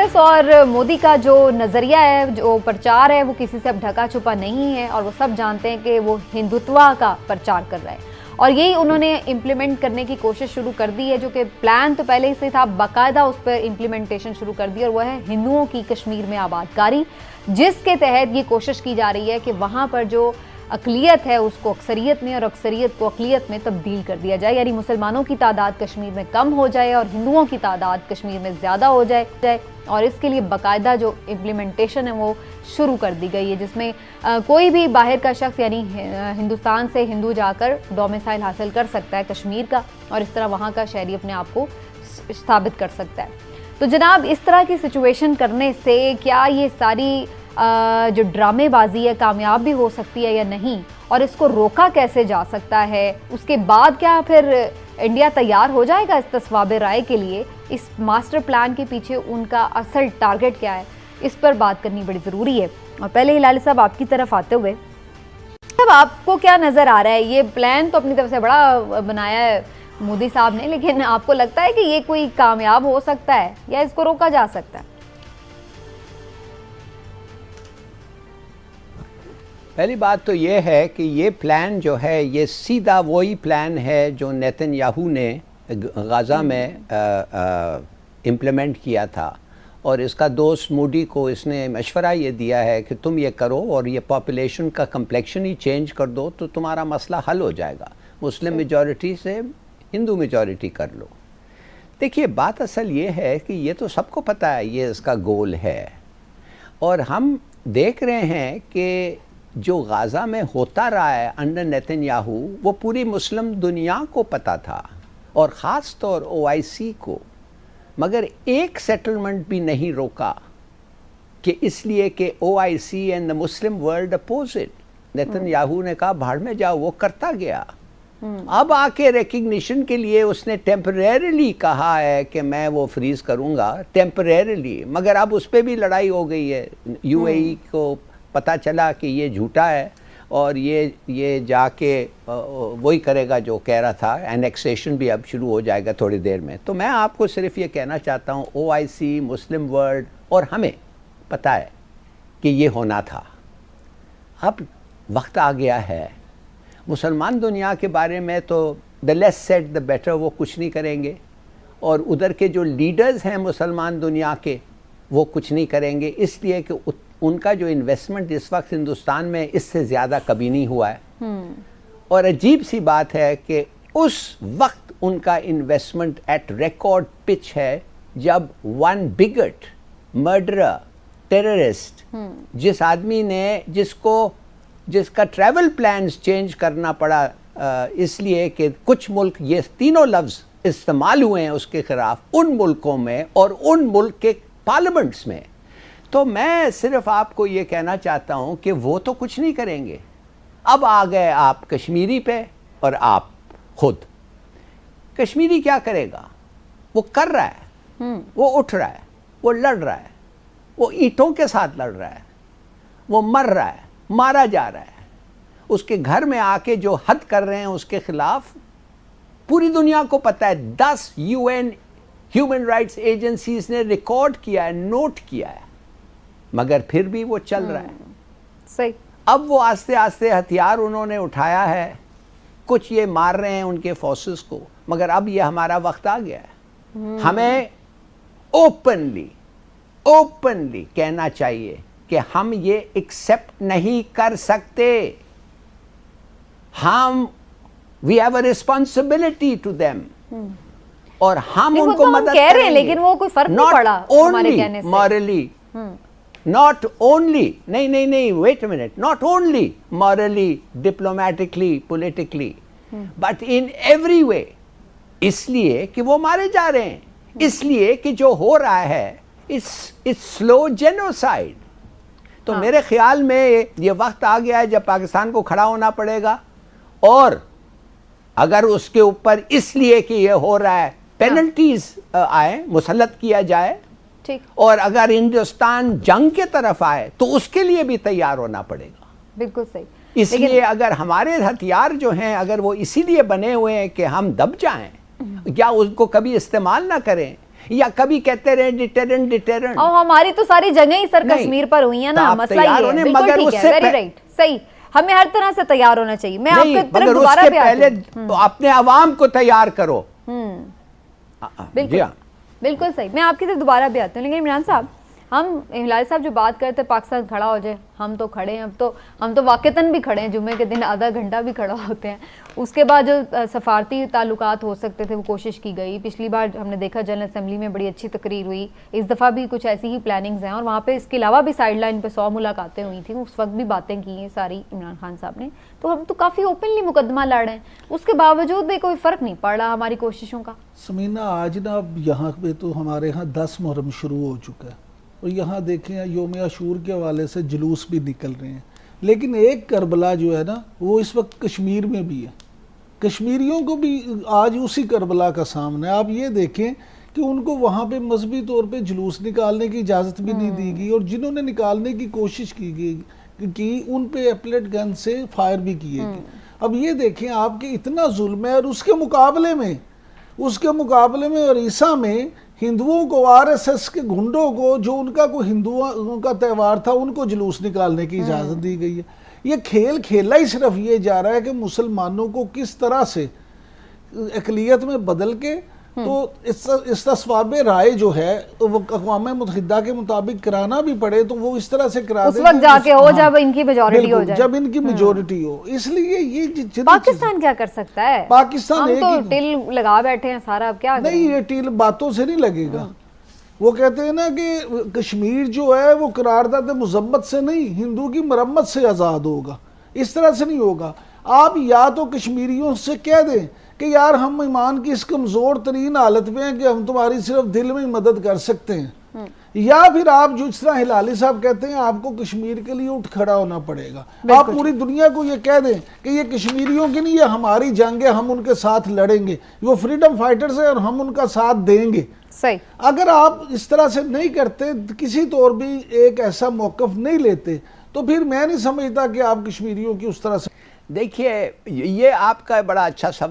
कांग्रेस और मोदी का जो नज़रिया है, जो प्रचार है, वो किसी से अब ढका छुपा नहीं है और वो सब जानते हैं कि वो हिंदुत्व का प्रचार कर रहा है और यही उन्होंने इम्प्लीमेंट करने की कोशिश शुरू कर दी है, जो कि प्लान तो पहले ही से था, बाकायदा उस पर इम्प्लीमेंटेशन शुरू कर दी और वह है हिंदुओं की कश्मीर में आबादकारी, जिसके तहत ये कोशिश की जा रही है कि वहाँ पर जो अक़लियत है उसको अक्सरियत में और अक्सरियत को अक़लियत में तब्दील कर दिया जाए, यानी मुसलमानों की तादाद कश्मीर में कम हो जाए और हिंदुओं की तादाद कश्मीर में ज़्यादा हो जाए और इसके लिए बाकायदा जो इम्प्लीमेंटेशन है वो शुरू कर दी गई है, जिसमें कोई भी बाहर का शख्स यानी हिंदुस्तान से हिंदू जाकर डोमिसाइल हासिल कर सकता है कश्मीर का और इस तरह वहाँ का शहरी अपने आप को साबित कर सकता है। तो जनाब, इस तरह की सिचुएशन करने से क्या ये सारी जो ड्रामेबाजी है कामयाब भी हो सकती है या नहीं, और इसको रोका कैसे जा सकता है, उसके बाद क्या फिर इंडिया तैयार हो जाएगा इस तस्वाबे राय के लिए, इस मास्टर प्लान के पीछे उनका असल टारगेट क्या है, इस पर बात करनी बड़ी ज़रूरी है। और पहले हिलाली साहब आपकी तरफ आते हुए, अब आपको क्या नज़र आ रहा है? ये प्लान तो अपनी तरफ से बड़ा बनाया है मोदी साहब ने, लेकिन आपको लगता है कि ये कोई कामयाब हो सकता है या इसको रोका जा सकता है? पहली बात तो ये है कि ये प्लान जो है ये सीधा वही प्लान है जो नेतन्याहू ने गाज़ा में इम्प्लीमेंट किया था और इसका दोस्त मोदी को इसने मशवरा ये दिया है कि तुम ये करो और ये पॉपुलेशन का कम्प्लेक्शन ही चेंज कर दो तो तुम्हारा मसला हल हो जाएगा, मुस्लिम मेजॉरिटी से हिंदू मेजॉरिटी कर लो। देखिए, बात असल ये है कि ये तो सबको पता है ये इसका गोल है और हम देख रहे हैं कि जो गाज़ा में होता रहा है अंडर नेतन्याहू वो पूरी मुस्लिम दुनिया को पता था और ख़ास तौर OIC को, मगर एक सेटलमेंट भी नहीं रोका कि इसलिए कि OIC and the Muslim world oppose it. Netanyahu ने कहा भाड़ में जाओ, वो करता गया। अब आके रिकग्निशन के लिए उसने टेम्परेरीली कहा है कि मैं वो फ्रीज करूँगा टेम्परेरीली, मगर अब उस पर भी लड़ाई हो गई है। UAE को पता चला कि ये झूठा है और ये जाके वही करेगा जो कह रहा था, एनेक्सेशन भी अब शुरू हो जाएगा थोड़ी देर में। तो मैं आपको सिर्फ ये कहना चाहता हूँ OIC, मुस्लिम वर्ल्ड और हमें पता है कि ये होना था। अब वक्त आ गया है। मुसलमान दुनिया के बारे में तो the less said the better, वो कुछ नहीं करेंगे और उधर के जो लीडर्स हैं मुसलमान दुनिया के वो कुछ नहीं करेंगे, इसलिए कि उनका जो इन्वेस्टमेंट इस वक्त हिंदुस्तान में इससे ज़्यादा कभी नहीं हुआ है। और अजीब सी बात है कि उस वक्त उनका इन्वेस्टमेंट एट रिकॉर्ड पिच है जब वन बिगट मर्डरर टेररिस्ट, जिस आदमी ने जिसका ट्रैवल प्लान्स चेंज करना पड़ा इसलिए कि कुछ मुल्क, ये तीनों लफ्ज़ इस्तेमाल हुए हैं उसके ख़िलाफ़, उन मुल्कों में और उन मुल्क के पार्लियामेंट्स में। तो मैं सिर्फ आपको ये कहना चाहता हूँ कि वो तो कुछ नहीं करेंगे। अब आ गए आप कश्मीरी पे और आप खुद। कश्मीरी क्या करेगा? वो कर रहा है, वो उठ रहा है, वो लड़ रहा है, वो ईंटों के साथ लड़ रहा है, वो मर रहा है, मारा जा रहा है। उसके घर में आके जो हद कर रहे हैं उसके खिलाफ पूरी दुनिया को पता है। 10 UN ह्यूमन राइट्स एजेंसीज ने रिकॉर्ड किया है, नोट किया है, मगर फिर भी वो चल रहा है। सही। अब वो आस्ते आस्ते हथियार उन्होंने उठाया है, कुछ ये मार रहे हैं उनके फोर्सेस को, मगर अब ये हमारा वक्त आ गया है। हमें ओपनली कहना चाहिए कि हम ये एक्सेप्ट नहीं कर सकते। We have a responsibility to them और हम उनको तो मदद कह रहे हैं, लेकिन वो कोई फर्क नहीं पड़ा हमारे कहने से। मॉरली not only, नहीं, wait a minute, not only morally, diplomatically, politically, but in every way, इसलिए कि वो मारे जा रहे हैं, इसलिए कि जो हो रहा है it's slow genocide। तो मेरे ख्याल में ये वक्त आ गया है जब पाकिस्तान को खड़ा होना पड़ेगा और अगर उसके ऊपर इसलिए कि ये हो रहा है पेनल्टीज आए, मुसल्लत किया जाए, और अगर हिंदुस्तान जंग के तरफ आए तो उसके लिए भी तैयार होना पड़ेगा। बिल्कुल सही। इसलिए अगर हमारे हथियार जो हैं अगर वो इसीलिए बने हुए हैं कि हम दब जाएं या उनको कभी इस्तेमाल ना करें یا کبھی کہتے رہے ڈیٹرنٹ. اور ہماری تو ساری جنگیں ہی سر کشمیر پر ہوئی ہیں نا, مسئلہ یہ ہے. بالکل ٹھیک ہے, ویری رائٹ, صحیح. ہمیں ہر طرح سے تیار ہونا چاہیے. میں آپ کی طرف دوبارہ بھی آتی ہوں. اپنے عوام کو تیار کرو. بالکل صحیح. میں آپ کی طرف دوبارہ بھی آتی ہوں. لیکن عمران صاحب, ہم ہلال صاحب جو بات کرتے ہیں پاکستان کھڑا ہو جائے, ہم تو کھڑے ہیں. ہم تو واقعتاً بھی کھڑے ہیں, جمعے کے دن آدھا گھنٹہ بھی کھڑا ہوتے ہیں. اس کے بعد جو سفارتی تعلقات ہو سکتے تھے وہ کوشش کی گئی. پچھلی بار ہم نے دیکھا جنرل اسمبلی میں بڑی اچھی تقریر ہوئی. اس دفعہ بھی کچھ ایسی ہی پلاننگز ہیں, اور وہاں پہ اس کے علاوہ بھی سائڈ لائن پہ 100 ملاقاتیں ہوئی تھیں. اس وقت بھی باتیں کی ہیں ساری عمران خان صاحب نے. تو ہم تو کافی اوپنلی مقدمہ لڑ رہے ہیں, اس کے باوجود بھی کوئی فرق نہیں پڑ رہا ہماری کوششوں کا. سمینہ, آج نا یہاں پہ تو ہمارے ہاں 10 محرم شروع ہو چکا ہے, اور یہاں دیکھیں یوم عاشور کے حوالے سے جلوس بھی نکل رہے ہیں. لیکن ایک کربلا جو ہے نا وہ اس وقت کشمیر میں بھی ہے. کشمیریوں کو بھی آج اسی کربلا کا سامنا ہے. آپ یہ دیکھیں کہ ان کو وہاں پہ مذہبی طور پہ جلوس نکالنے کی اجازت بھی نہیں دی گئی, اور جنہوں نے نکالنے کی کوشش کی ان پہ ایپلیٹ گن سے فائر بھی کیے گئے. اب یہ دیکھیں آپ کہ اتنا ظلم ہے, اور اس کے مقابلے میں اڑیسہ میں ہندوؤں کو, آر ایس ایس کے گھنڈوں کو, جو ان کا کوئی ہندوؤں کا تہوار تھا, ان کو جلوس نکالنے کی اجازت دی گئی ہے. یہ کھیل کھیلا ہی صرف یہ جا رہا ہے کہ مسلمانوں کو کس طرح سے اقلیت میں بدل کے تو استصواب رائے جو ہے وہ اقوام متحدہ کے مطابق کرانا بھی پڑے, تو وہ اس طرح سے کرا دیں اس وقت جا کے ہو جب ان کی میجورٹی ہو جائے, جب ان کی میجورٹی ہو. اس لیے یہ پاکستان کیا کر سکتا ہے؟ پاکستان ہم تو ٹیل لگا بیٹھے ہیں سارا, اب کیا نہیں, یہ ٹیل باتوں سے نہیں لگے گا. وہ کہتے ہیں نا کہ کشمیر جو ہے وہ قرارداد مذمت سے نہیں, ہندو کی مرمت سے آزاد ہوگا. اس طرح سے نہیں ہوگا. آپ یا تو کشمیریوں سے کہہ دیں کہ یار ہم ایمان کی اس کمزور ترین حالت میں ہیں کہ ہم تمہاری صرف دل میں مدد کر سکتے ہیں, یا پھر آپ جو اس طرح ہلالی صاحب کہتے ہیں آپ کو کشمیر کے لیے اٹھ کھڑا ہونا پڑے گا. آپ پوری دنیا کو یہ کہہ دیں کہ یہ کشمیریوں کی نہیں, یہ ہماری جنگ ہے, ہم ان کے ساتھ لڑیں گے, وہ فریڈم فائٹرز ہیں اور ہم ان کا ساتھ دیں گے. صحیح. اگر آپ اس طرح سے نہیں کرتے, کسی طور بھی ایک ایسا موقف نہیں لیتے, تو پھر میں نہیں سمجھتا کہ آپ کشمیریوں کی اس طرح سے. دیکھیے, یہ آپ کا بڑا اچھا سوال